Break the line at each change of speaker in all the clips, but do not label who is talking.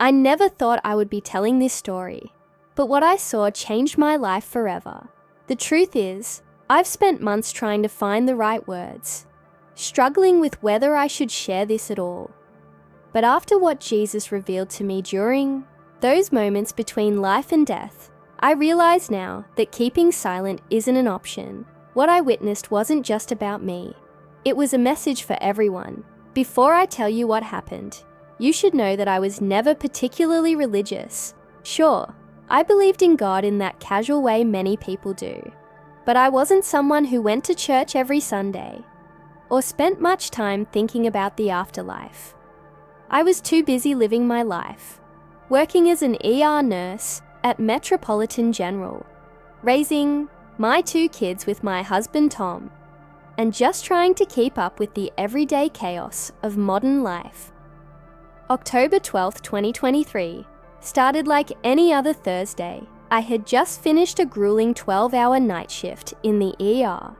I never thought I would be telling this story, but what I saw changed my life forever. The truth is, I've spent months trying to find the right words, struggling with whether I should share this at all. But after what Jesus revealed to me during those moments between life and death, I realize now that keeping silent isn't an option. What I witnessed wasn't just about me. It was a message for everyone. Before I tell you what happened, you should know that I was never particularly religious. Sure, I believed in God in that casual way many people do. But I wasn't someone who went to church every Sunday or spent much time thinking about the afterlife. I was too busy living my life, working as an ER nurse at Metropolitan General, raising my 2 kids with my husband Tom, and just trying to keep up with the everyday chaos of modern life. October 12th, 2023 started like any other Thursday. I had just finished a grueling 12-hour night shift in the ER.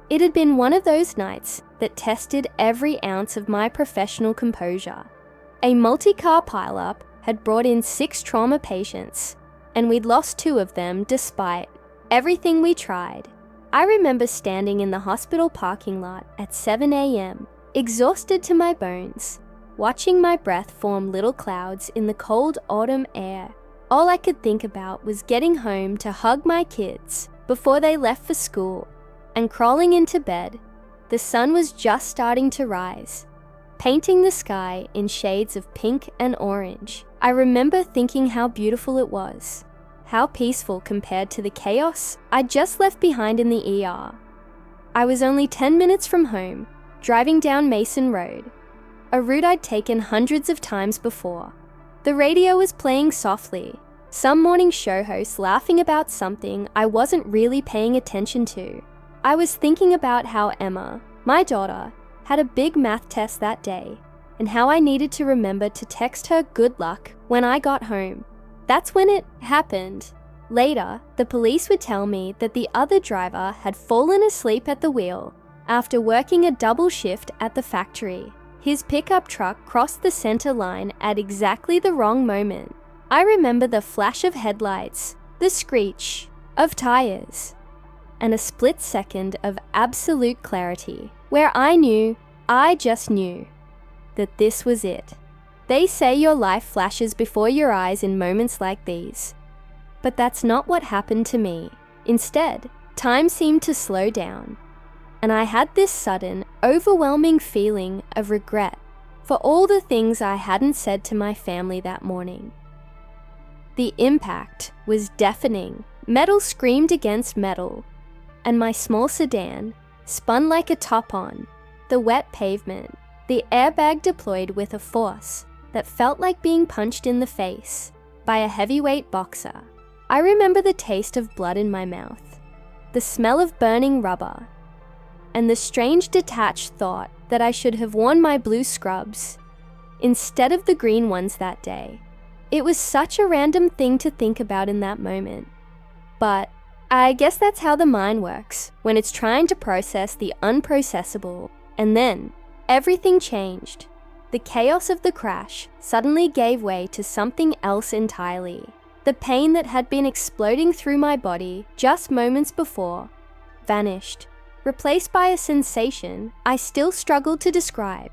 It had been one of those nights that tested every ounce of my professional composure. A multi-car pileup had brought in 6 trauma patients, and we'd lost 2 of them despite everything we tried. I remember standing in the hospital parking lot at 7 a.m., exhausted to my bones, watching my breath form little clouds in the cold autumn air. All I could think about was getting home to hug my kids before they left for school, and crawling into bed. The sun was just starting to rise, painting the sky in shades of pink and orange. I remember thinking how beautiful it was, how peaceful compared to the chaos I'd just left behind in the ER. I was only 10 minutes from home, driving down Mason Road, a route I'd taken hundreds of times before. The radio was playing softly, some morning show host laughing about something I wasn't really paying attention to. I was thinking about how Emma, my daughter, had a big math test that day, and how I needed to remember to text her good luck when I got home. That's when it happened. Later, the police would tell me that the other driver had fallen asleep at the wheel after working a double shift at the factory. His pickup truck crossed the center line at exactly the wrong moment. I remember the flash of headlights, the screech of tires, and a split second of absolute clarity, where I just knew, that this was it. They say your life flashes before your eyes in moments like these, but that's not what happened to me. Instead, time seemed to slow down, and I had this sudden, overwhelming feeling of regret for all the things I hadn't said to my family that morning. The impact was deafening. Metal screamed against metal, and my small sedan spun like a top-on. The wet pavement, the airbag deployed with a force that felt like being punched in the face by a heavyweight boxer. I remember the taste of blood in my mouth, the smell of burning rubber, and the strange detached thought that I should have worn my blue scrubs instead of the green ones that day. It was such a random thing to think about in that moment, but I guess that's how the mind works when it's trying to process the unprocessable. And then everything changed. The chaos of the crash suddenly gave way to something else entirely. The pain that had been exploding through my body just moments before vanished, replaced by a sensation I still struggled to describe.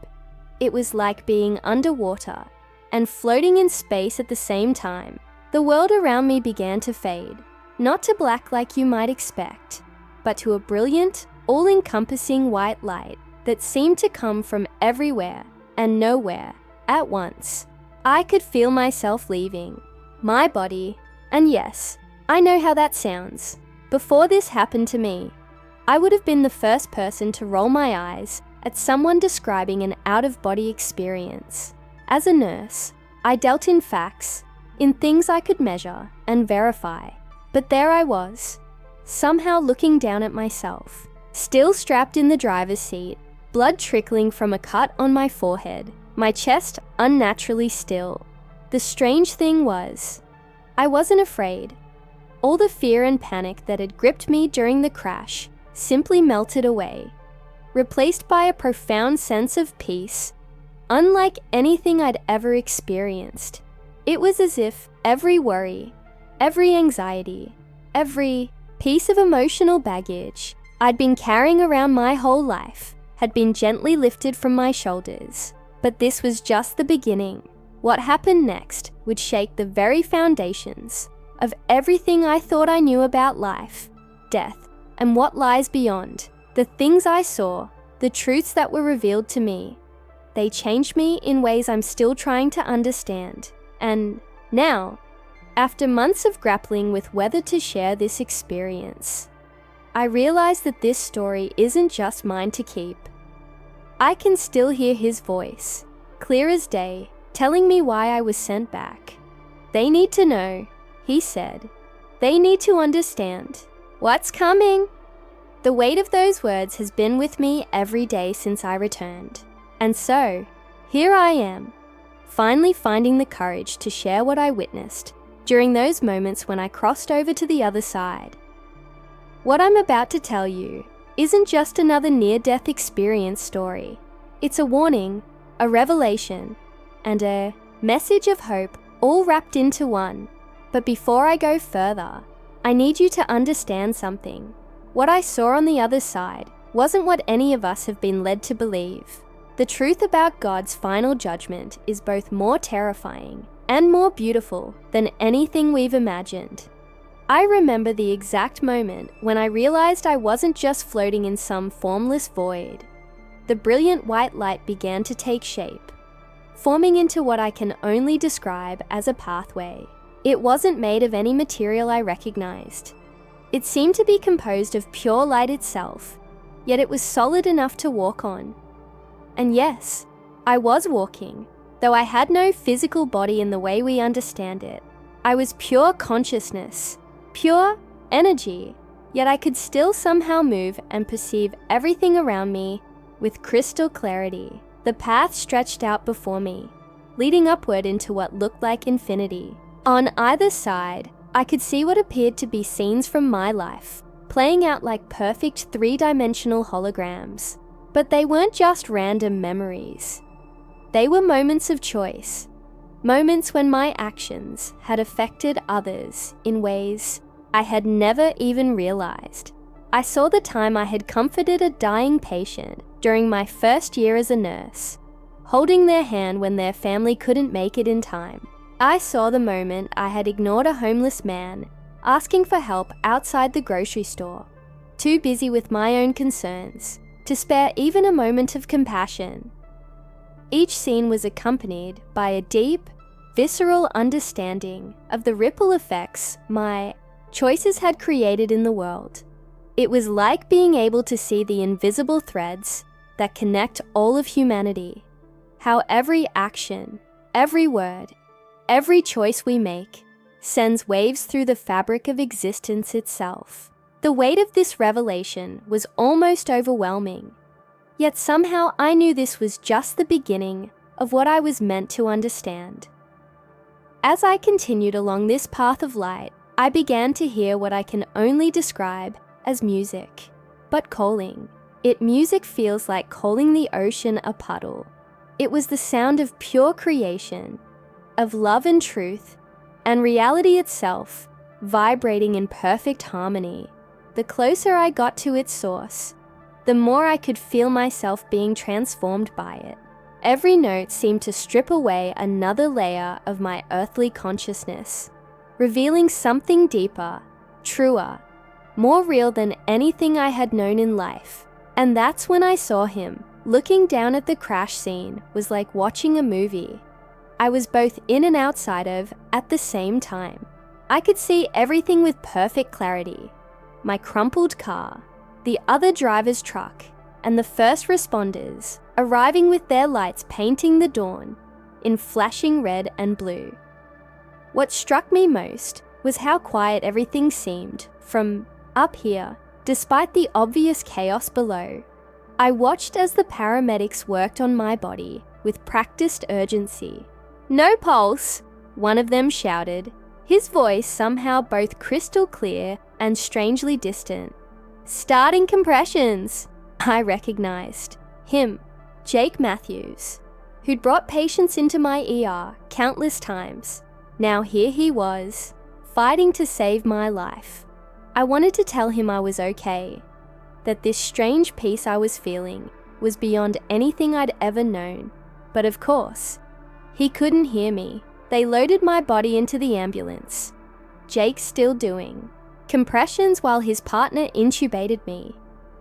It was like being underwater and floating in space at the same time. The world around me began to fade, not to black like you might expect, but to a brilliant, all-encompassing white light that seemed to come from everywhere and nowhere at once. I could feel myself leaving my body, and yes, I know how that sounds. Before this happened to me, I would have been the first person to roll my eyes at someone describing an out-of-body experience. As a nurse, I dealt in facts, in things I could measure and verify. But there I was, somehow looking down at myself, still strapped in the driver's seat, blood trickling from a cut on my forehead, my chest unnaturally still. The strange thing was, I wasn't afraid. All the fear and panic that had gripped me during the crash simply melted away, replaced by a profound sense of peace, unlike anything I'd ever experienced. It was as if every worry, every anxiety, every piece of emotional baggage I'd been carrying around my whole life had been gently lifted from my shoulders. But this was just the beginning. What happened next would shake the very foundations of everything I thought I knew about life, death, and what lies beyond. The things I saw, the truths that were revealed to me, they changed me in ways I'm still trying to understand. And now, after months of grappling with whether to share this experience, I realize that this story isn't just mine to keep. I can still hear his voice, clear as day, telling me why I was sent back. They need to know, he said. They need to understand what's coming. The weight of those words has been with me every day since I returned. And so, here I am, finally finding the courage to share what I witnessed during those moments when I crossed over to the other side. What I'm about to tell you isn't just another near-death experience story. It's a warning, a revelation, and a message of hope all wrapped into one. But before I go further, I need you to understand something. What I saw on the other side wasn't what any of us have been led to believe. The truth about God's final judgment is both more terrifying and more beautiful than anything we've imagined. I remember the exact moment when I realized I wasn't just floating in some formless void. The brilliant white light began to take shape, forming into what I can only describe as a pathway. It wasn't made of any material I recognized. It seemed to be composed of pure light itself, yet it was solid enough to walk on. And yes, I was walking, though I had no physical body in the way we understand it. I was pure consciousness, pure energy, yet I could still somehow move and perceive everything around me with crystal clarity. The path stretched out before me, leading upward into what looked like infinity. On either side, I could see what appeared to be scenes from my life, playing out like perfect three-dimensional holograms. But they weren't just random memories. They were moments of choice, moments when my actions had affected others in ways I had never even realized. I saw the time I had comforted a dying patient during my first year as a nurse, holding their hand when their family couldn't make it in time. I saw the moment I had ignored a homeless man asking for help outside the grocery store, too busy with my own concerns to spare even a moment of compassion. Each scene was accompanied by a deep, visceral understanding of the ripple effects my choices had created in the world. It was like being able to see the invisible threads that connect all of humanity, how every action, every word, every choice we make sends waves through the fabric of existence itself. The weight of this revelation was almost overwhelming, yet somehow I knew this was just the beginning of what I was meant to understand. As I continued along this path of light, I began to hear what I can only describe as music, but calling. Music feels like calling the ocean a puddle. It was the sound of pure creation, of love and truth, and reality itself, vibrating in perfect harmony. The closer I got to its source, the more I could feel myself being transformed by it. Every note seemed to strip away another layer of my earthly consciousness, revealing something deeper, truer, more real than anything I had known in life. And that's when I saw him. Looking down at the crash scene was like watching a movie I was both in and outside of at the same time. I could see everything with perfect clarity. My crumpled car, the other driver's truck, and the first responders arriving with their lights painting the dawn in flashing red and blue. What struck me most was how quiet everything seemed from up here, despite the obvious chaos below. I watched as the paramedics worked on my body with practiced urgency. "No pulse," one of them shouted, his voice somehow both crystal clear and strangely distant. "Starting compressions." I recognized him, Jake Matthews, who'd brought patients into my ER countless times. Now here he was, fighting to save my life. I wanted to tell him I was okay, that this strange peace I was feeling was beyond anything I'd ever known. But of course, he couldn't hear me. They loaded my body into the ambulance. Jake still doing compressions while his partner intubated me.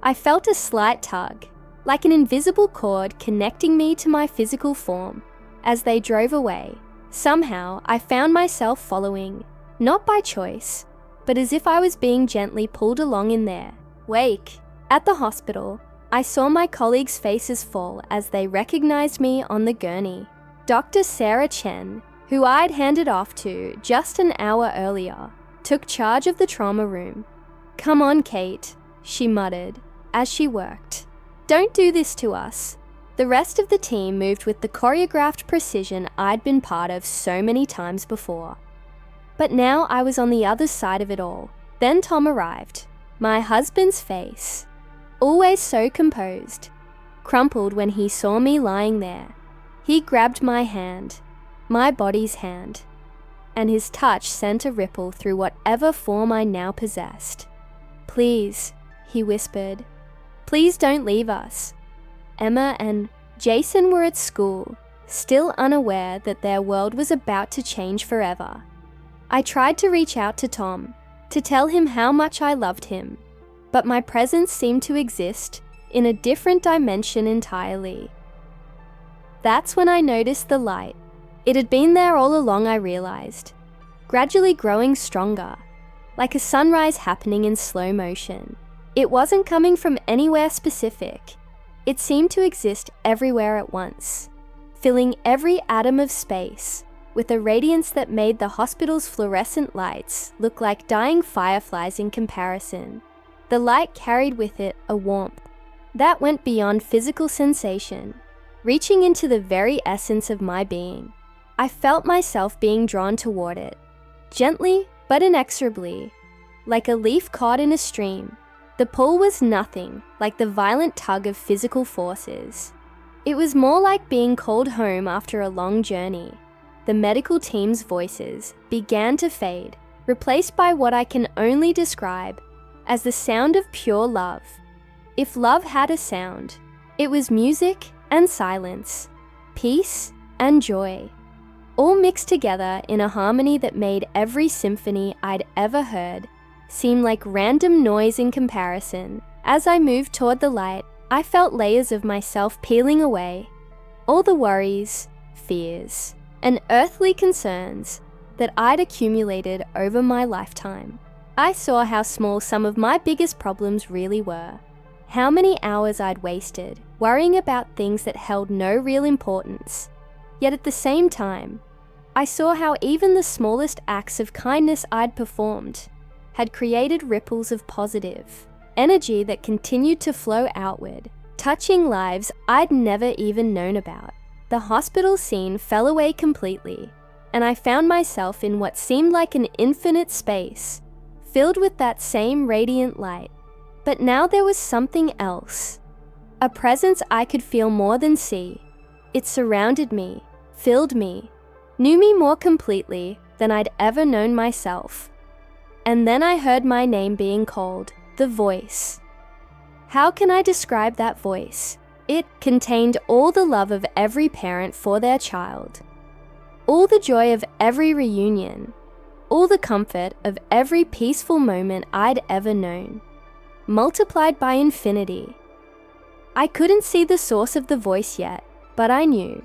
I felt a slight tug, like an invisible cord connecting me to my physical form. As they drove away, somehow I found myself following, not by choice, but as if I was being gently pulled along in their wake. At the hospital, I saw my colleagues' faces fall as they recognized me on the gurney. Dr. Sarah Chen, who I'd handed off to just an hour earlier, took charge of the trauma room. "Come on, Kate," she muttered as she worked. "Don't do this to us." The rest of the team moved with the choreographed precision I'd been part of so many times before. But now I was on the other side of it all. Then Tom arrived. My husband's face, always so composed, crumpled when he saw me lying there. He grabbed my hand, my body's hand, and his touch sent a ripple through whatever form I now possessed. "Please," he whispered, "please don't leave us." Emma and Jason were at school, still unaware that their world was about to change forever. I tried to reach out to Tom, to tell him how much I loved him, but my presence seemed to exist in a different dimension entirely. That's when I noticed the light. It had been there all along, I realized, gradually growing stronger, like a sunrise happening in slow motion. It wasn't coming from anywhere specific. It seemed to exist everywhere at once, filling every atom of space with a radiance that made the hospital's fluorescent lights look like dying fireflies in comparison. The light carried with it a warmth that went beyond physical sensation, reaching into the very essence of my being. I felt myself being drawn toward it, gently but inexorably, like a leaf caught in a stream. The pull was nothing like the violent tug of physical forces. It was more like being called home after a long journey. The medical team's voices began to fade, replaced by what I can only describe as the sound of pure love. If love had a sound, it was music and silence, peace and joy, all mixed together in a harmony that made every symphony I'd ever heard seem like random noise in comparison. As I moved toward the light, I felt layers of myself peeling away, all the worries, fears, and earthly concerns that I'd accumulated over my lifetime. I saw how small some of my biggest problems really were, how many hours I'd wasted worrying about things that held no real importance. Yet at the same time, I saw how even the smallest acts of kindness I'd performed had created ripples of positive energy that continued to flow outward, touching lives I'd never even known about. The hospital scene fell away completely, and I found myself in what seemed like an infinite space, filled with that same radiant light. But now there was something else, a presence I could feel more than see. It surrounded me, filled me, knew me more completely than I'd ever known myself. And then I heard my name being called, the voice. How can I describe that voice? It contained all the love of every parent for their child, all the joy of every reunion, all the comfort of every peaceful moment I'd ever known, multiplied by infinity. I couldn't see the source of the voice yet, but I knew,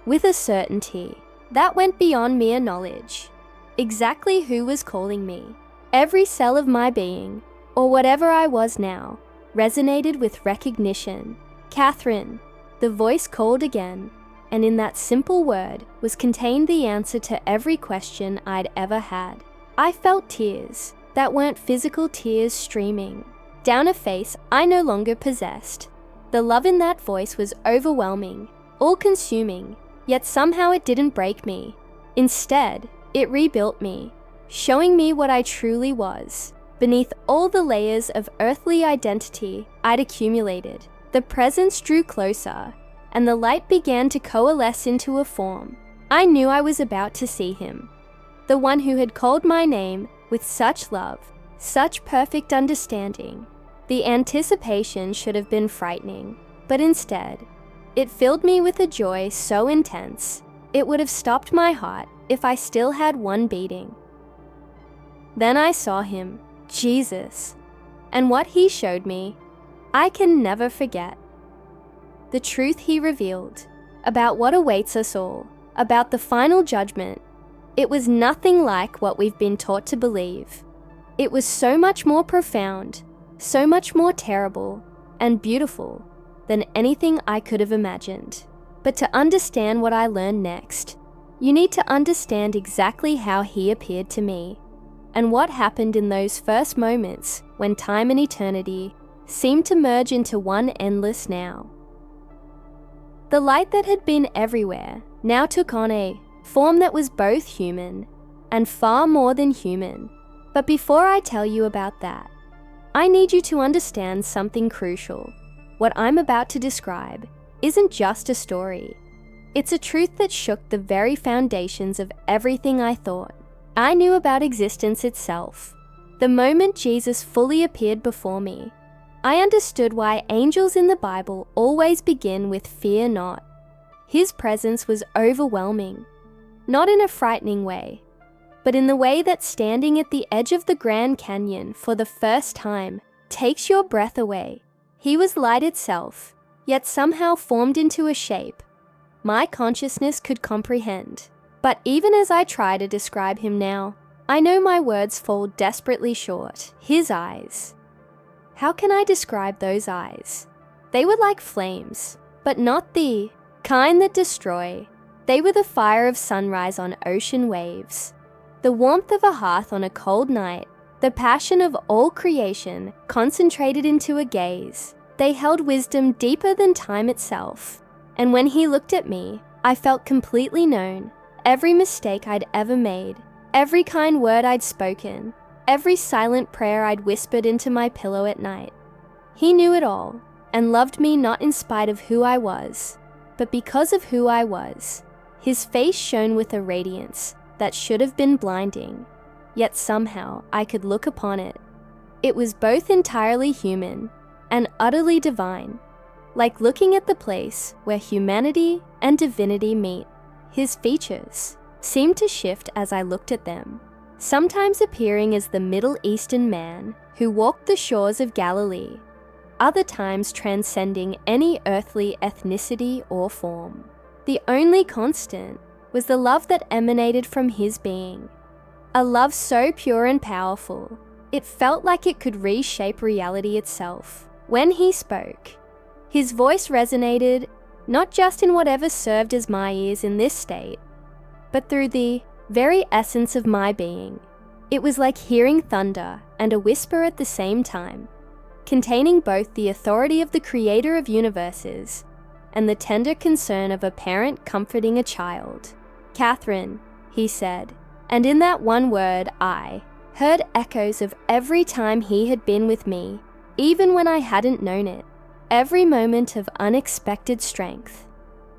with a certainty that went beyond mere knowledge, exactly who was calling me. Every cell of my being, or whatever I was now, resonated with recognition. "Catherine," the voice called again, and in that simple word was contained the answer to every question I'd ever had. I felt tears that weren't physical tears streaming down a face I no longer possessed. The love in that voice was overwhelming, all-consuming, yet somehow it didn't break me. Instead, it rebuilt me, showing me what I truly was, beneath all the layers of earthly identity I'd accumulated. The presence drew closer, and the light began to coalesce into a form. I knew I was about to see him. the one who had called my name with such love, such perfect understanding. The anticipation should have been frightening, but instead, it filled me with a joy so intense, it would have stopped my heart if I still had one beating. Then I saw him, Jesus, and what he showed me, I can never forget. The truth he revealed about what awaits us all, about the final judgment, it was nothing like what we've been taught to believe. It was so much more profound, so much more terrible and beautiful than anything I could have imagined. But to understand what I learned next, you need to understand exactly how he appeared to me and what happened in those first moments when time and eternity seemed to merge into one endless now. The light that had been everywhere now took on a form that was both human and far more than human. But before I tell you about that, I need you to understand something crucial. What I'm about to describe isn't just a story. It's a truth that shook the very foundations of everything I thought I knew about existence itself. The moment Jesus fully appeared before me, I understood why angels in the Bible always begin with "fear not." His presence was overwhelming, not in a frightening way, but in the way that standing at the edge of the Grand Canyon for the first time takes your breath away. He was light itself, yet somehow formed into a shape my consciousness could comprehend. But even as I try to describe him now, I know my words fall desperately short. His eyes. How can I describe those eyes? They were like flames, but not the kind that destroy. They were the fire of sunrise on ocean waves, the warmth of a hearth on a cold night, the passion of all creation concentrated into a gaze. They held wisdom deeper than time itself. And when he looked at me, I felt completely known. Every mistake I'd ever made, every kind word I'd spoken, every silent prayer I'd whispered into my pillow at night. He knew it all and loved me not in spite of who I was, but because of who I was. His face shone with a radiance that should have been blinding, yet somehow I could look upon it. It was both entirely human and utterly divine, like looking at the place where humanity and divinity meet. His features seemed to shift as I looked at them, sometimes appearing as the Middle Eastern man who walked the shores of Galilee, other times transcending any earthly ethnicity or form. The only constant was the love that emanated from his being, a love so pure and powerful, it felt like it could reshape reality itself. When he spoke, his voice resonated not just in whatever served as my ears in this state, but through the very essence of my being. It was like hearing thunder and a whisper at the same time, containing both the authority of the creator of universes and the tender concern of a parent comforting a child. "Catherine," he said, and in that one word I heard echoes of every time he had been with me, even when I hadn't known it. Every moment of unexpected strength,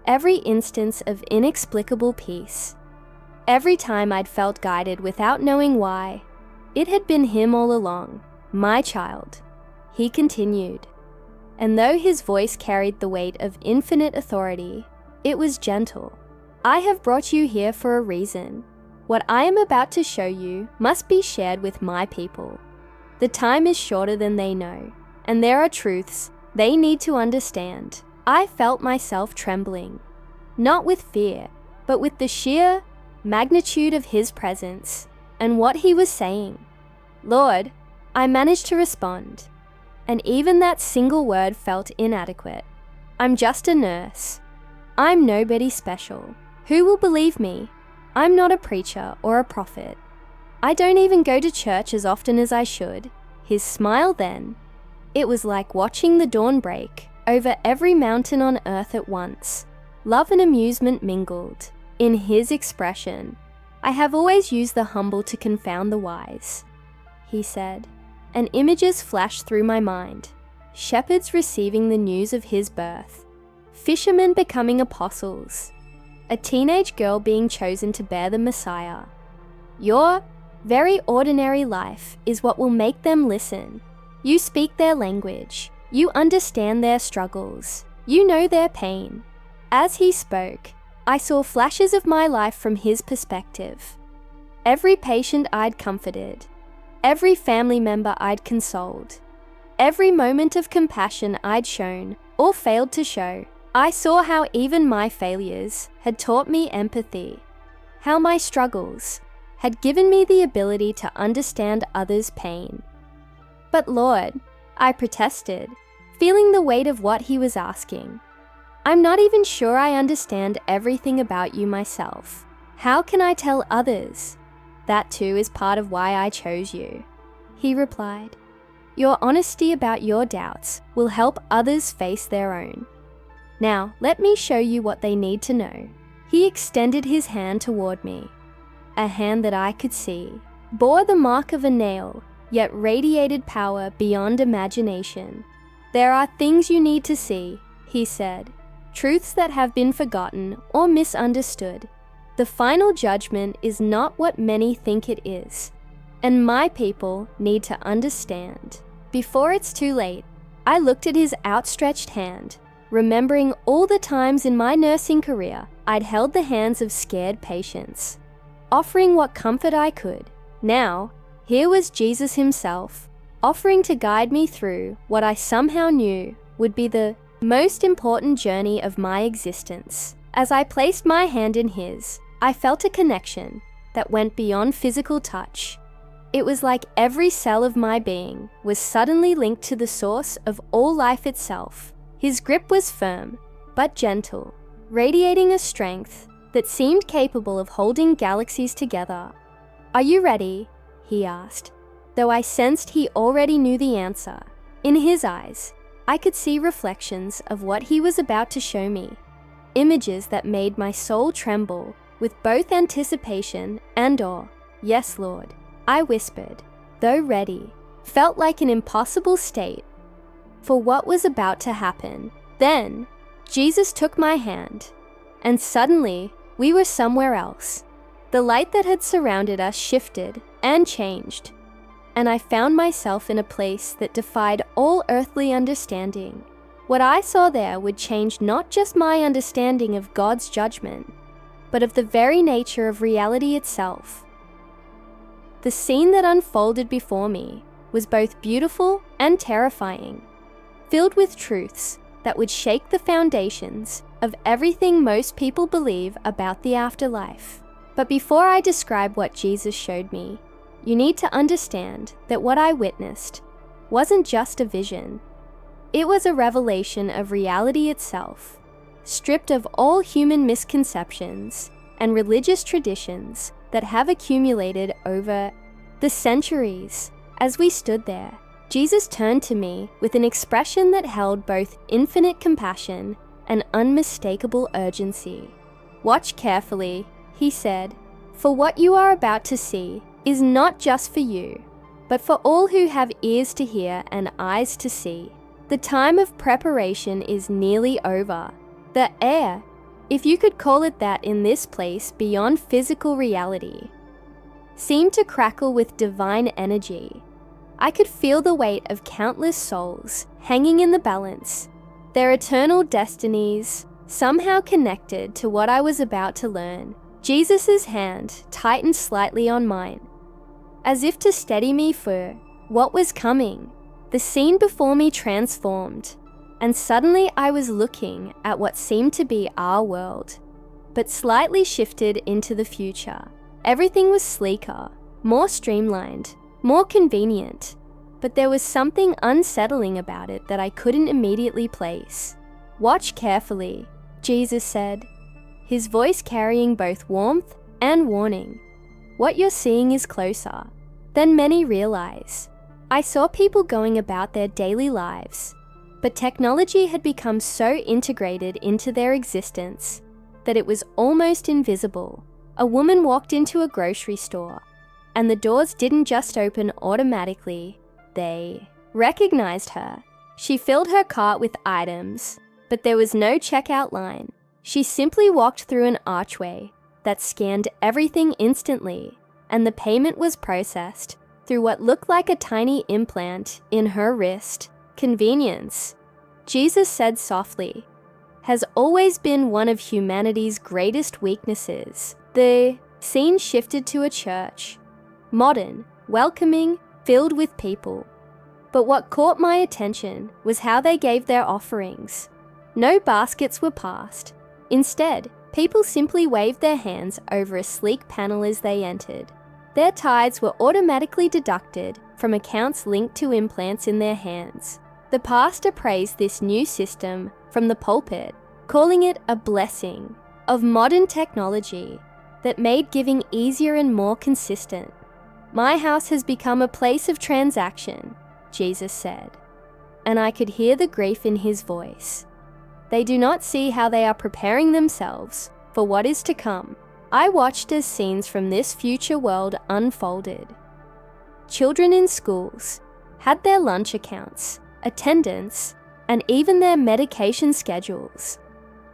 every instance of inexplicable peace, every time I'd felt guided without knowing why, it had been him all along, my child. He continued, and though his voice carried the weight of infinite authority, it was gentle. "I have brought you here for a reason. What I am about to show you must be shared with my people. The time is shorter than they know, and there are truths they need to understand." I felt myself trembling, not with fear, but with the sheer magnitude of his presence and what he was saying. "Lord," I managed to respond, and even that single word felt inadequate. "I'm just a nurse. I'm nobody special. Who will believe me? I'm not a preacher or a prophet. I don't even go to church as often as I should." His smile then, it was like watching the dawn break over every mountain on earth at once. Love and amusement mingled in his expression. "I have always used the humble to confound the wise," he said, and images flashed through my mind. Shepherds receiving the news of his birth, fishermen becoming apostles, a teenage girl being chosen to bear the Messiah. Your very ordinary life is what will make them listen. You speak their language. You understand their struggles. You know their pain. As he spoke, I saw flashes of my life from his perspective. Every patient I'd comforted, every family member I'd consoled, every moment of compassion I'd shown or failed to show, I saw how even my failures had taught me empathy, how my struggles had given me the ability to understand others' pain. But Lord, I protested, feeling the weight of what he was asking. I'm not even sure I understand everything about you myself. How can I tell others? That too is part of why I chose you. He replied, your honesty about your doubts will help others face their own. Now, let me show you what they need to know. He extended his hand toward me. A hand that I could see, bore the mark of a nail, yet radiated power beyond imagination. There are things you need to see, he said, truths that have been forgotten or misunderstood. The final judgment is not what many think it is, and my people need to understand. Before it's too late, I looked at his outstretched hand, remembering all the times in my nursing career I'd held the hands of scared patients, offering what comfort I could. Now, here was Jesus himself, offering to guide me through what I somehow knew would be the most important journey of my existence. As I placed my hand in his, I felt a connection that went beyond physical touch. It was like every cell of my being was suddenly linked to the source of all life itself. His grip was firm, but gentle, radiating a strength that seemed capable of holding galaxies together. Are you ready? He asked, though I sensed he already knew the answer. In his eyes, I could see reflections of what he was about to show me, images that made my soul tremble with both anticipation and awe. Yes, Lord, I whispered, though ready, felt like an impossible state for what was about to happen. Then, Jesus took my hand, and suddenly, we were somewhere else. The light that had surrounded us shifted and changed, and I found myself in a place that defied all earthly understanding. What I saw there would change not just my understanding of God's judgment, but of the very nature of reality itself. The scene that unfolded before me was both beautiful and terrifying, filled with truths that would shake the foundations of everything most people believe about the afterlife. But before I describe what Jesus showed me, you need to understand that what I witnessed wasn't just a vision. It was a revelation of reality itself, stripped of all human misconceptions and religious traditions that have accumulated over the centuries. As we stood there, Jesus turned to me with an expression that held both infinite compassion and unmistakable urgency. Watch carefully, he said, for what you are about to see is not just for you, but for all who have ears to hear and eyes to see. The time of preparation is nearly over. The air, if you could call it that in this place beyond physical reality, seemed to crackle with divine energy. I could feel the weight of countless souls hanging in the balance, their eternal destinies somehow connected to what I was about to learn. Jesus' hand tightened slightly on mine, as if to steady me for what was coming. The scene before me transformed, and suddenly I was looking at what seemed to be our world, but slightly shifted into the future. Everything was sleeker, more streamlined, more convenient, but there was something unsettling about it that I couldn't immediately place. Watch carefully, Jesus said, his voice carrying both warmth and warning. What you're seeing is closer than many realize. I saw people going about their daily lives, but technology had become so integrated into their existence that it was almost invisible. A woman walked into a grocery store, and the doors didn't just open automatically, they recognized her. She filled her cart with items, but there was no checkout line. She simply walked through an archway that scanned everything instantly. and the payment was processed through what looked like a tiny implant in her wrist. Convenience, Jesus said softly, has always been one of humanity's greatest weaknesses. The scene shifted to a church, modern, welcoming, filled with people. But what caught my attention was how they gave their offerings. No baskets were passed. Instead, people simply waved their hands over a sleek panel as they entered. Their tithes were automatically deducted from accounts linked to implants in their hands. The pastor praised this new system from the pulpit, calling it a blessing of modern technology that made giving easier and more consistent. My house has become a place of transaction, Jesus said, and I could hear the grief in his voice. They do not see how they are preparing themselves for what is to come. I watched as scenes from this future world unfolded. Children in schools had their lunch accounts, attendance, and even their medication schedules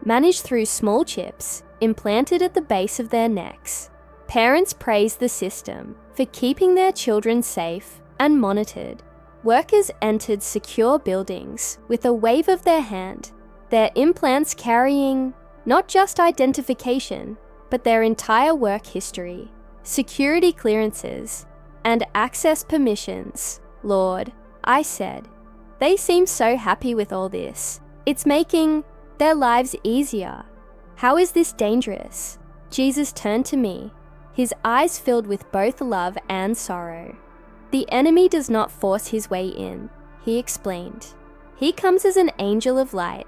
managed through small chips implanted at the base of their necks. Parents praised the system for keeping their children safe and monitored. Workers entered secure buildings with a wave of their hand, their implants carrying not just identification, but their entire work history, security clearances, and access permissions. Lord, I said, they seem so happy with all this. It's making their lives easier. How is this dangerous? Jesus turned to me, his eyes filled with both love and sorrow. The enemy does not force his way in, he explained. He comes as an angel of light,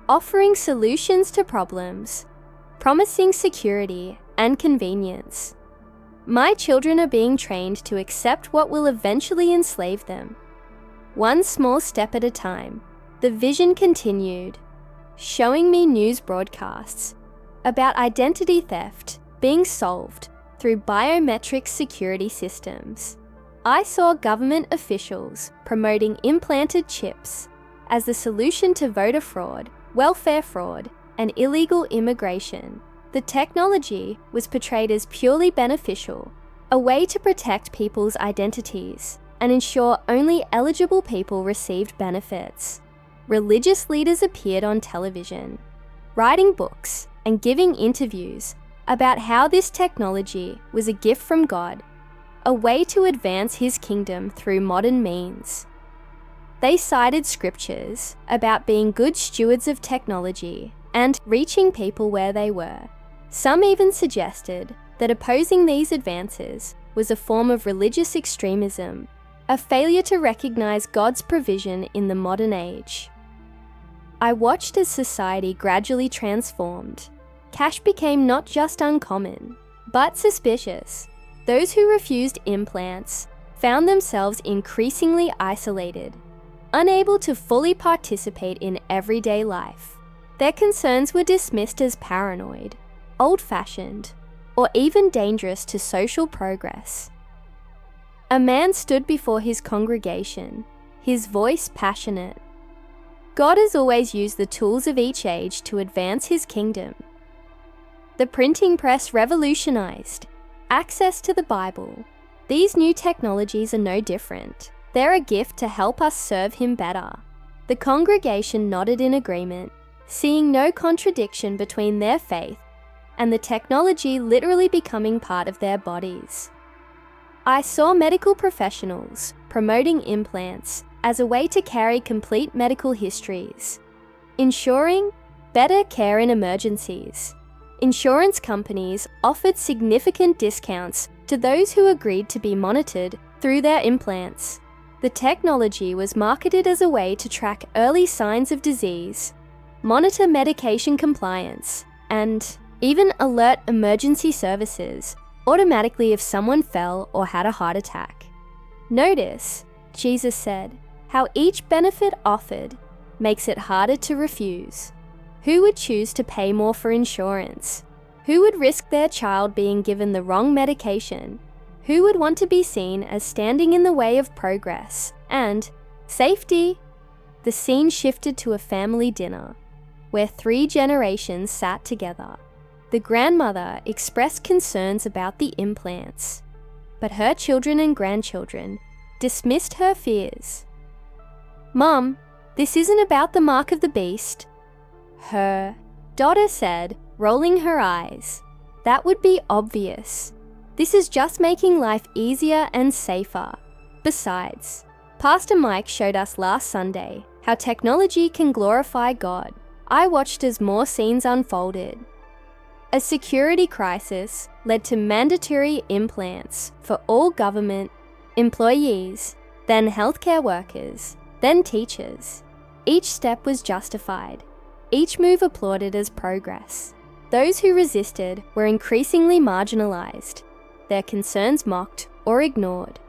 offering solutions to problems, promising security and convenience. My children are being trained to accept what will eventually enslave them. One small step at a time, the vision continued, showing me news broadcasts about identity theft being solved through biometric security systems. I saw government officials promoting implanted chips as the solution to voter fraud, welfare fraud, and illegal immigration. The technology was portrayed as purely beneficial, a way to protect people's identities and ensure only eligible people received benefits. Religious leaders appeared on television, writing books and giving interviews about how this technology was a gift from God, a way to advance his kingdom through modern means. They cited scriptures about being good stewards of technology and reaching people where they were. Some even suggested that opposing these advances was a form of religious extremism, a failure to recognize God's provision in the modern age. I watched as society gradually transformed. Cash became not just uncommon, but suspicious. Those who refused implants found themselves increasingly isolated, unable to fully participate in everyday life. Their concerns were dismissed as paranoid, old-fashioned, or even dangerous to social progress. A man stood before his congregation, his voice passionate. God has always used the tools of each age to advance his kingdom. The printing press revolutionized access to the Bible. These new technologies are no different. They're a gift to help us serve him better. The congregation nodded in agreement, seeing no contradiction between their faith and the technology literally becoming part of their bodies. I saw medical professionals promoting implants as a way to carry complete medical histories, ensuring better care in emergencies. Insurance companies offered significant discounts to those who agreed to be monitored through their implants. The technology was marketed as a way to track early signs of disease, monitor medication compliance, and even alert emergency services automatically if someone fell or had a heart attack. Notice, Jesus said, how each benefit offered makes it harder to refuse. Who would choose to pay more for insurance? Who would risk their child being given the wrong medication? Who would want to be seen as standing in the way of progress and safety? The scene shifted to a family dinner, where 3 generations sat together. The grandmother expressed concerns about the implants. but her children and grandchildren dismissed her fears. "Mum, this isn't about the mark of the beast," her daughter said, rolling her eyes. "That would be obvious. This is just making life easier and safer. Besides, Pastor Mike showed us last Sunday how technology can glorify God." I watched as more scenes unfolded. A security crisis led to mandatory implants for all government employees, then healthcare workers, then teachers. Each step was justified. Each move applauded as progress. Those who resisted were increasingly marginalized, their concerns mocked or ignored.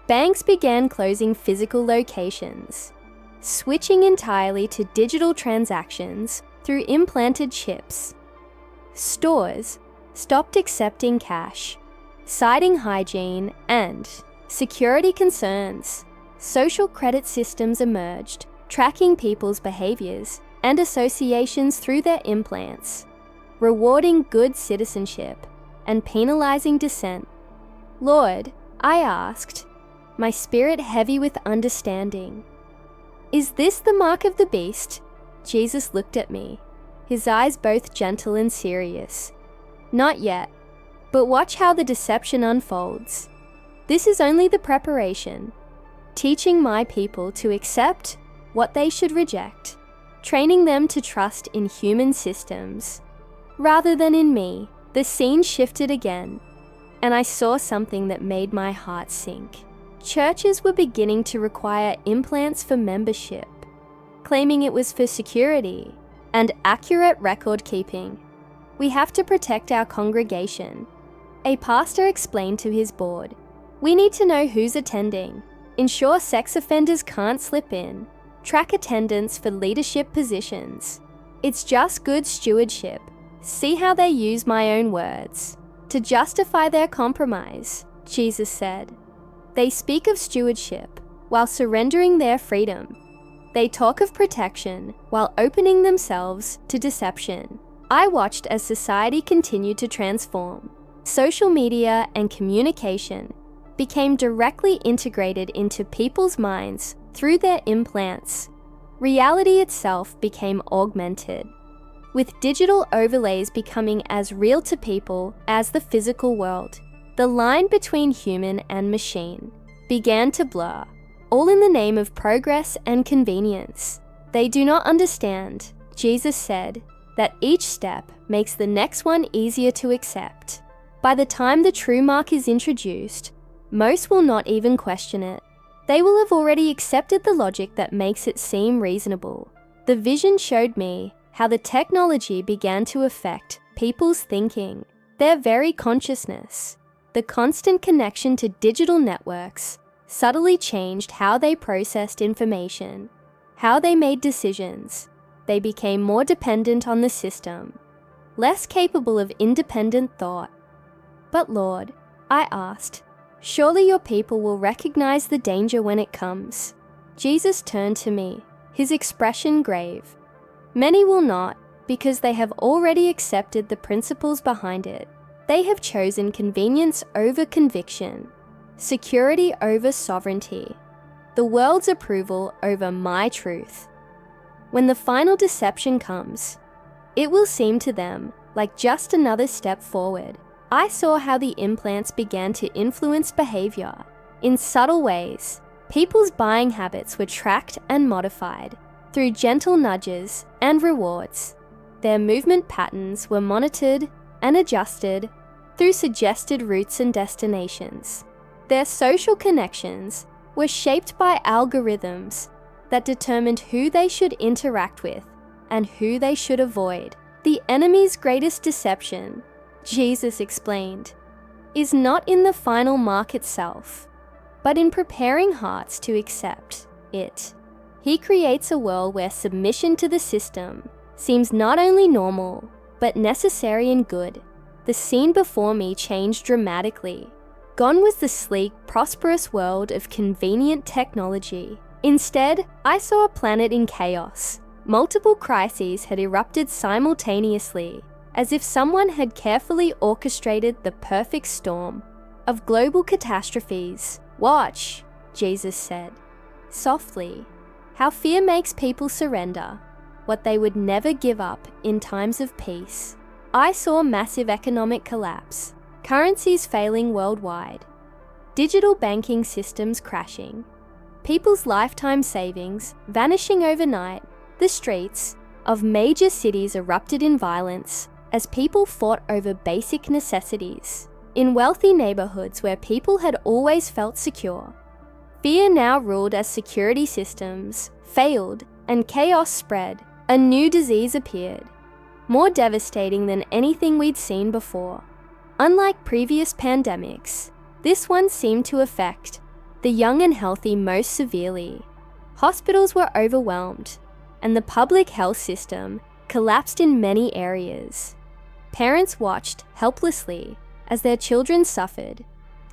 Banks began closing physical locations, switching entirely to digital transactions through implanted chips. Stores stopped accepting cash, citing hygiene and security concerns. Social credit systems emerged, tracking people's behaviors and associations through their implants, rewarding good citizenship and penalizing dissent. "Lord," I asked, my spirit heavy with understanding, "is this the mark of the beast?" Jesus looked at me, his eyes both gentle and serious. "Not yet, but watch how the deception unfolds. This is only the preparation, teaching my people to accept what they should reject, training them to trust in human systems rather than in me." The scene shifted again, and I saw something that made my heart sink. Churches were beginning to require implants for membership, claiming it was for security and accurate record keeping. "We have to protect our congregation," a pastor explained to his board. "We need to know who's attending, ensure sex offenders can't slip in, track attendance for leadership positions. It's just good stewardship. See how they use my own words to justify their compromise," Jesus said. "They speak of stewardship while surrendering their freedom. They talk of protection while opening themselves to deception." I watched as society continued to transform. Social media and communication became directly integrated into people's minds through their implants. Reality itself became augmented, with digital overlays becoming as real to people as the physical world. The line between human and machine began to blur, all in the name of progress and convenience. "They do not understand," Jesus said, "that each step makes the next one easier to accept. By the time the true mark is introduced, most will not even question it. They will have already accepted the logic that makes it seem reasonable." The vision showed me how the technology began to affect people's thinking, their very consciousness. The constant connection to digital networks subtly changed how they processed information, how they made decisions. They became more dependent on the system, less capable of independent thought. "But Lord," I asked, "surely your people will recognize the danger when it comes?" Jesus turned to me, his expression grave. "Many will not, because they have already accepted the principles behind it. They have chosen convenience over conviction, security over sovereignty, the world's approval over my truth. When the final deception comes, it will seem to them like just another step forward." I saw how the implants began to influence behavior. In subtle ways, people's buying habits were tracked and modified through gentle nudges and rewards. Their movement patterns were monitored and adjusted through suggested routes and destinations. Their social connections were shaped by algorithms that determined who they should interact with and who they should avoid. The enemy's greatest deception, Jesus explained, is not in the final mark itself, but in preparing hearts to accept it. He creates a world where submission to the system seems not only normal, but necessary and good. The scene before me changed dramatically. Gone was the sleek, prosperous world of convenient technology. Instead, I saw a planet in chaos. Multiple crises had erupted simultaneously, as if someone had carefully orchestrated the perfect storm. of global catastrophes. Watch, Jesus said, softly, how fear makes people surrender what they would never give up in times of peace. I saw massive economic collapse, currencies failing worldwide, digital banking systems crashing, people's lifetime savings vanishing overnight. The streets of major cities erupted in violence as people fought over basic necessities. In wealthy neighborhoods where people had always felt secure, fear now ruled as security systems failed and chaos spread. A new disease appeared, more devastating than anything we'd seen before. Unlike previous pandemics, this one seemed to affect the young and healthy most severely. Hospitals were overwhelmed, and the public health system collapsed in many areas. Parents watched helplessly as their children suffered,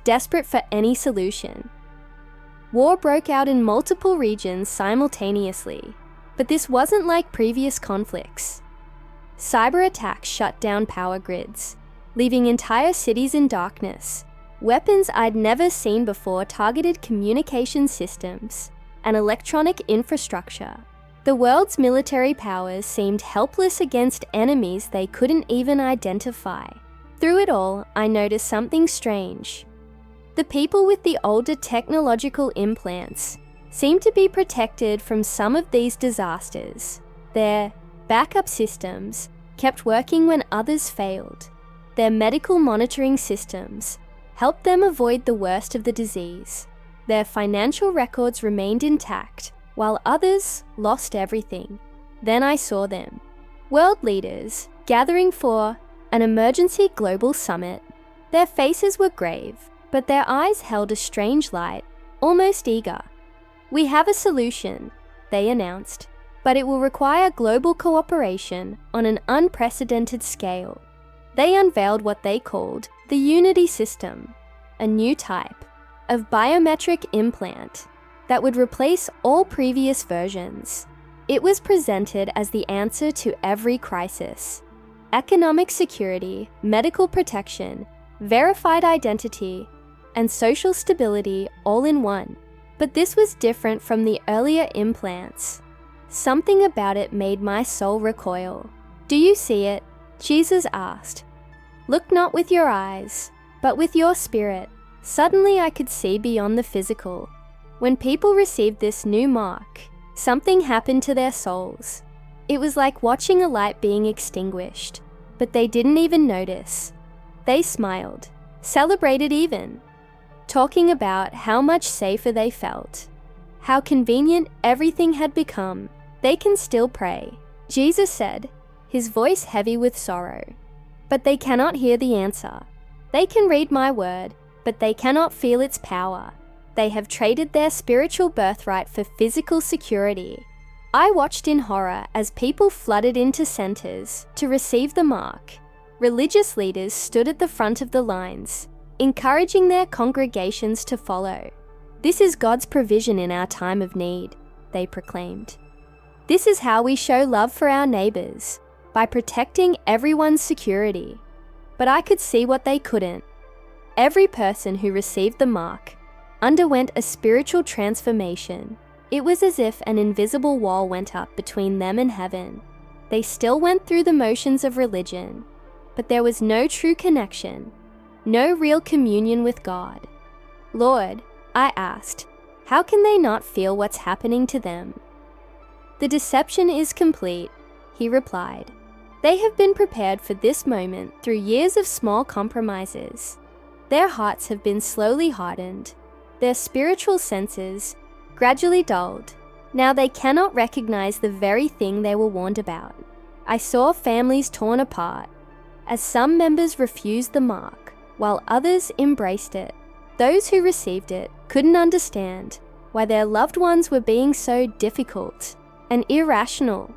desperate for any solution. War broke out in multiple regions simultaneously, but this wasn't like previous conflicts. Cyber attacks shut down power grids, leaving entire cities in darkness. Weapons I'd never seen before targeted communication systems and electronic infrastructure. The world's military powers seemed helpless against enemies they couldn't even identify. Through it all, I noticed something strange. The people with the older technological implants seemed to be protected from some of these disasters. Their backup systems kept working when others failed. Their medical monitoring systems helped them avoid the worst of the disease. Their financial records remained intact, while others lost everything. Then I saw them, world leaders gathering for an emergency global summit. Their faces were grave, but their eyes held a strange light, almost eager. "We have a solution," they announced, "but it will require global cooperation on an unprecedented scale." They unveiled what they called the Unity system, a new type of biometric implant that would replace all previous versions. It was presented as the answer to every crisis: economic security, medical protection, verified identity, and social stability all in one. But this was different from the earlier implants. Something about it made my soul recoil. "Do you see it?" Jesus asked. "Look not with your eyes, but with your spirit." Suddenly I could see beyond the physical. When people received this new mark, something happened to their souls. It was like watching a light being extinguished, but they didn't even notice. They smiled, celebrated even, talking about how much safer they felt, how convenient everything had become. "They can still pray," Jesus said, his voice heavy with sorrow, "but they cannot hear the answer. They can read my word, but they cannot feel its power. They have traded their spiritual birthright for physical security." I watched in horror as people flooded into centers to receive the mark. Religious leaders stood at the front of the lines, encouraging their congregations to follow. "This is God's provision in our time of need," they proclaimed. "This is how we show love for our neighbors, by protecting everyone's security." But I could see what they couldn't. Every person who received the mark underwent a spiritual transformation. It was as if an invisible wall went up between them and heaven. They still went through the motions of religion, but there was no true connection, no real communion with God. "Lord," I asked, "how can they not feel what's happening to them?" "The deception is complete," he replied. "They have been prepared for this moment through years of small compromises. Their hearts have been slowly hardened, their spiritual senses gradually dulled. Now they cannot recognize the very thing they were warned about." I saw families torn apart, as some members refused the mark, while others embraced it. Those who received it couldn't understand why their loved ones were being so difficult and irrational.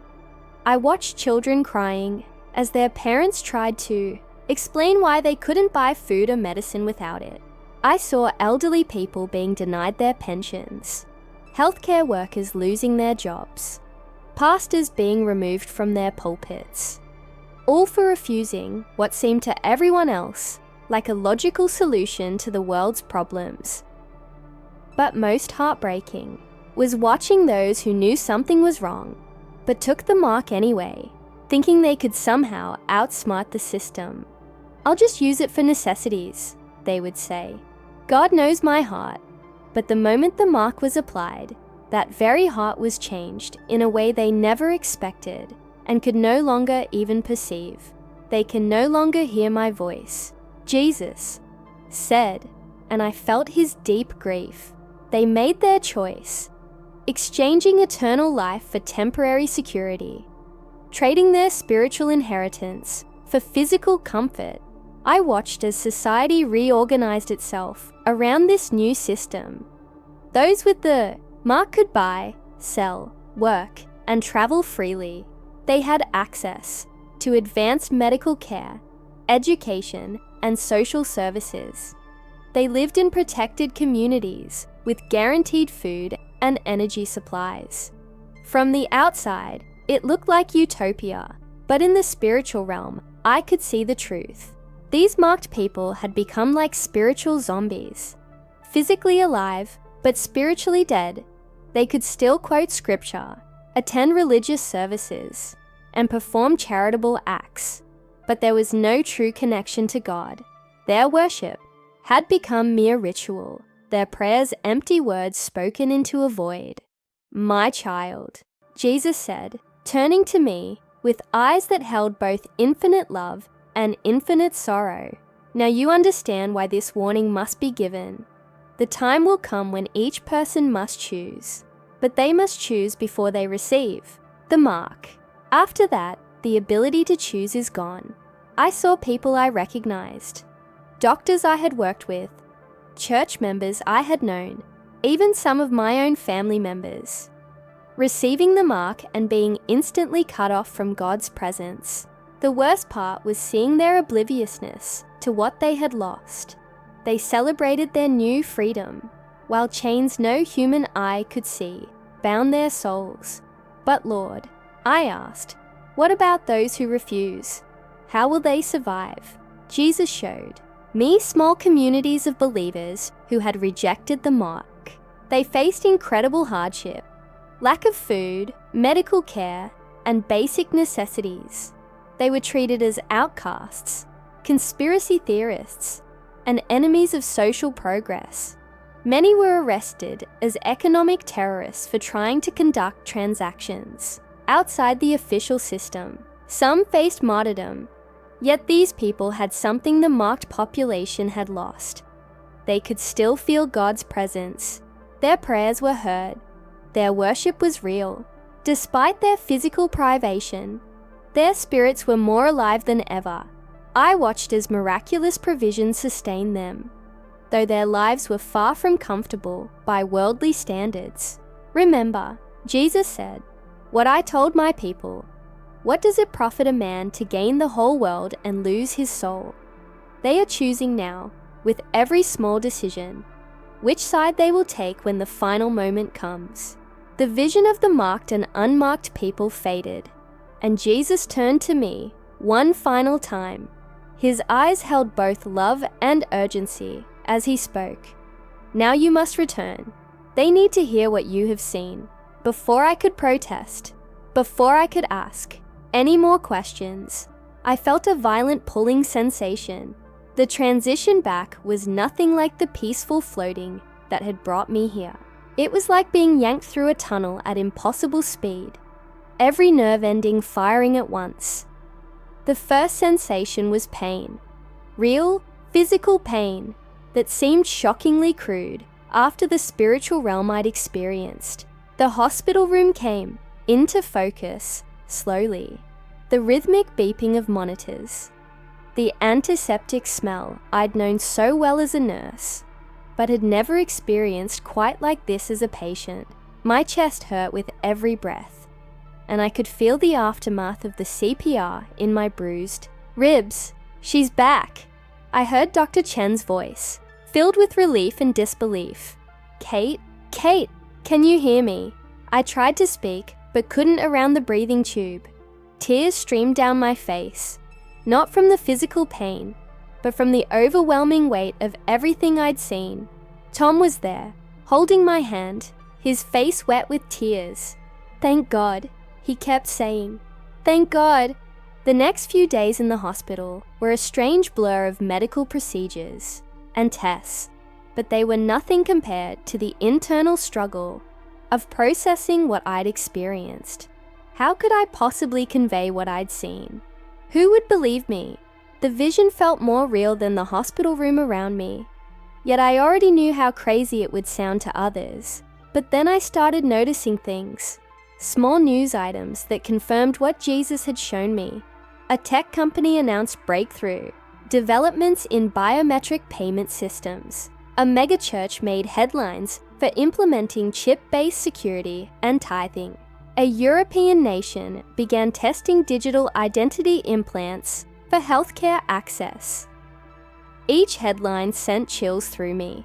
I watched children crying as their parents tried to explain why they couldn't buy food or medicine without it. I saw elderly people being denied their pensions, healthcare workers losing their jobs, pastors being removed from their pulpits, all for refusing what seemed to everyone else like a logical solution to the world's problems. But most heartbreaking was watching those who knew something was wrong, but took the mark anyway, thinking they could somehow outsmart the system. "I'll just use it for necessities," they would say. God knows my heart, but the moment the mark was applied, that very heart was changed in a way they never expected and could no longer even perceive. "They can no longer hear my voice," Jesus said, and I felt his deep grief. They made their choice, exchanging eternal life for temporary security, trading their spiritual inheritance for physical comfort. I watched as society reorganized itself around this new system. Those with the mark could buy, sell, work, and travel freely. They had access to advanced medical care, education, and social services. They lived in protected communities with guaranteed food and energy supplies. From the outside, it looked like utopia, but in the spiritual realm, I could see the truth. These marked people had become like spiritual zombies, physically alive, but spiritually dead. They could still quote scripture, attend religious services, and perform charitable acts, but there was no true connection to God. Their worship had become mere ritual, their prayers empty words spoken into a void. "My child," Jesus said, turning to me with eyes that held both infinite love and infinite sorrow. "Now you understand why this warning must be given. The time will come when each person must choose, but they must choose before they receive the mark. After that, the ability to choose is gone." I saw people I recognized, doctors I had worked with, church members I had known, even some of my own family members, receiving the mark and being instantly cut off from God's presence. The worst part was seeing their obliviousness to what they had lost. They celebrated their new freedom, while chains no human eye could see bound their souls. "But Lord," I asked, "what about those who refuse? How will they survive?" Jesus showed me small communities of believers who had rejected the mark. They faced incredible hardship, lack of food, medical care, and basic necessities. They were treated as outcasts, conspiracy theorists, and enemies of social progress. Many were arrested as economic terrorists for trying to conduct transactions outside the official system. Some faced martyrdom, yet these people had something the marked population had lost. They could still feel God's presence. Their prayers were heard. Their worship was real. Despite their physical privation, their spirits were more alive than ever. I watched as miraculous provision sustained them, though their lives were far from comfortable by worldly standards. Remember, Jesus said, "What I told my people, what does it profit a man to gain the whole world and lose his soul?" They are choosing now, with every small decision, which side they will take when the final moment comes. The vision of the marked and unmarked people faded, and Jesus turned to me one final time. His eyes held both love and urgency as he spoke. "Now you must return. They need to hear what you have seen." Before I could protest, before I could ask any more questions, I felt a violent pulling sensation. The transition back was nothing like the peaceful floating that had brought me here. It was like being yanked through a tunnel at impossible speed, every nerve ending firing at once. The first sensation was pain, real, physical pain that seemed shockingly crude after the spiritual realm I'd experienced. The hospital room came into focus slowly. The rhythmic beeping of monitors, the antiseptic smell I'd known so well as a nurse, but had never experienced quite like this as a patient. My chest hurt with every breath, and I could feel the aftermath of the CPR in my bruised ribs. "She's back!" I heard Dr. Chen's voice, filled with relief and disbelief. Kate, can you hear me?" I tried to speak, but couldn't around the breathing tube. Tears streamed down my face, not from the physical pain, but from the overwhelming weight of everything I'd seen. Tom was there, holding my hand, his face wet with tears. "Thank God," he kept saying. "Thank God." The next few days in the hospital were a strange blur of medical procedures and tests, but they were nothing compared to the internal struggle of processing what I'd experienced. How could I possibly convey what I'd seen? Who would believe me? The vision felt more real than the hospital room around me. Yet I already knew how crazy it would sound to others. But then I started noticing things. Small news items that confirmed what Jesus had shown me. A tech company announced breakthrough, developments in biometric payment systems. A megachurch made headlines for implementing chip-based security and tithing. A European nation began testing digital identity implants for healthcare access. Each headline sent chills through me.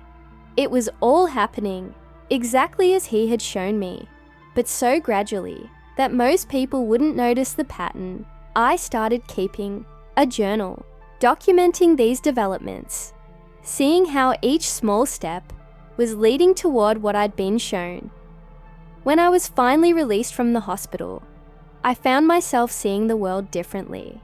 It was all happening exactly as he had shown me, but so gradually that most people wouldn't notice the pattern. I started keeping a journal, documenting these developments, seeing how each small step was leading toward what I'd been shown. When I was finally released from the hospital, I found myself seeing the world differently.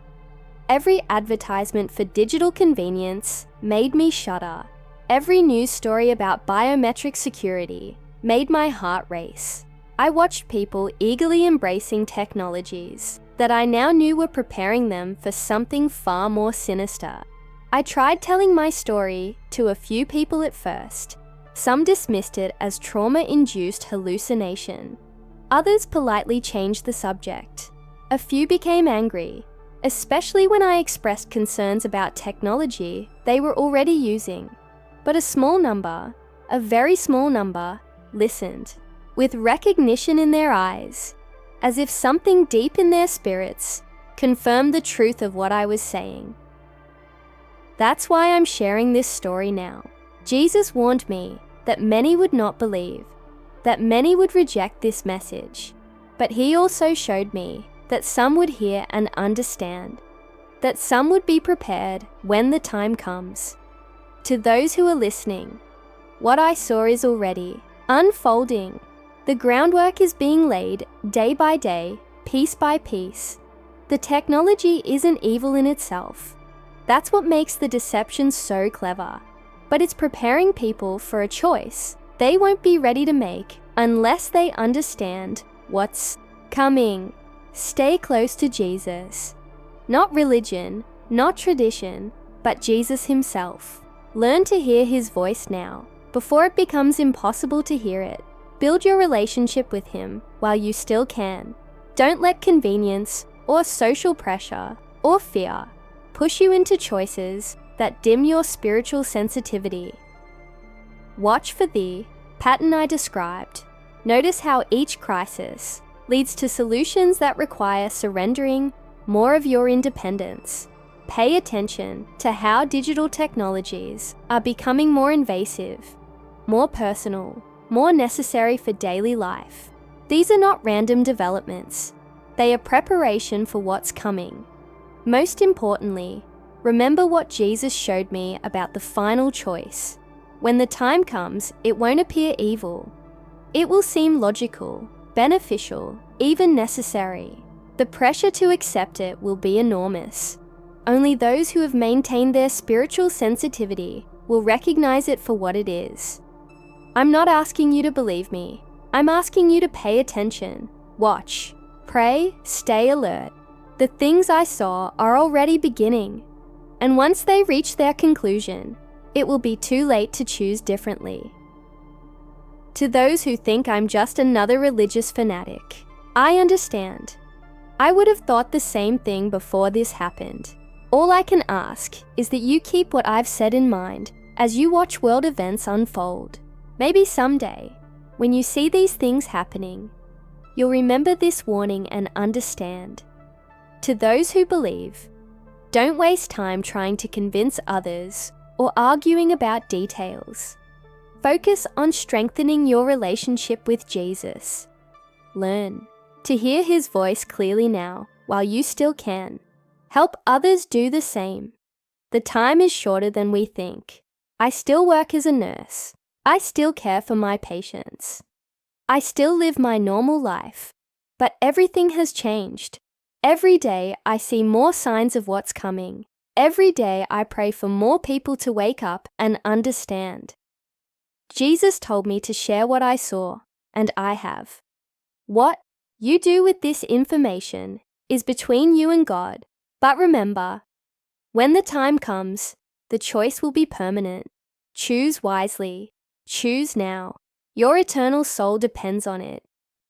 Every advertisement for digital convenience made me shudder. Every news story about biometric security made my heart race. I watched people eagerly embracing technologies that I now knew were preparing them for something far more sinister. I tried telling my story to a few people at first. Some dismissed it as trauma-induced hallucination. Others politely changed the subject. A few became angry, especially when I expressed concerns about technology they were already using. But a small number, a very small number, listened, with recognition in their eyes, as if something deep in their spirits confirmed the truth of what I was saying. That's why I'm sharing this story now. Jesus warned me that many would not believe, that many would reject this message, but he also showed me that some would hear and understand, that some would be prepared when the time comes. To those who are listening, what I saw is already unfolding. The groundwork is being laid day by day, piece by piece. The technology isn't evil in itself. That's what makes the deception so clever. But it's preparing people for a choice they won't be ready to make unless they understand what's coming. Stay close to Jesus. Not religion, not tradition, but Jesus himself. Learn to hear his voice now, before it becomes impossible to hear it. Build your relationship with him while you still can. Don't let convenience or social pressure or fear push you into choices that dim your spiritual sensitivity. Watch for the pattern I described. Notice how each crisis leads to solutions that require surrendering more of your independence. Pay attention to how digital technologies are becoming more invasive, more personal, more necessary for daily life. These are not random developments. They are preparation for what's coming. Most importantly, remember what Jesus showed me about the final choice. When the time comes, it won't appear evil. It will seem logical, beneficial, even necessary. The pressure to accept it will be enormous. Only those who have maintained their spiritual sensitivity will recognize it for what it is. I'm not asking you to believe me. I'm asking you to pay attention, watch, pray, stay alert. The things I saw are already beginning. And once they reach their conclusion, it will be too late to choose differently. To those who think I'm just another religious fanatic, I understand. I would have thought the same thing before this happened. All I can ask is that you keep what I've said in mind as you watch world events unfold. Maybe someday, when you see these things happening, you'll remember this warning and understand. To those who believe, don't waste time trying to convince others or arguing about details. Focus on strengthening your relationship with Jesus. Learn to hear his voice clearly now while you still can. Help others do the same. The time is shorter than we think. I still work as a nurse. I still care for my patients. I still live my normal life. But everything has changed. Every day I see more signs of what's coming. Every day I pray for more people to wake up and understand. Jesus told me to share what I saw, and I have. What you do with this information is between you and God, but remember, when the time comes, the choice will be permanent. Choose wisely. Choose now. Your eternal soul depends on it.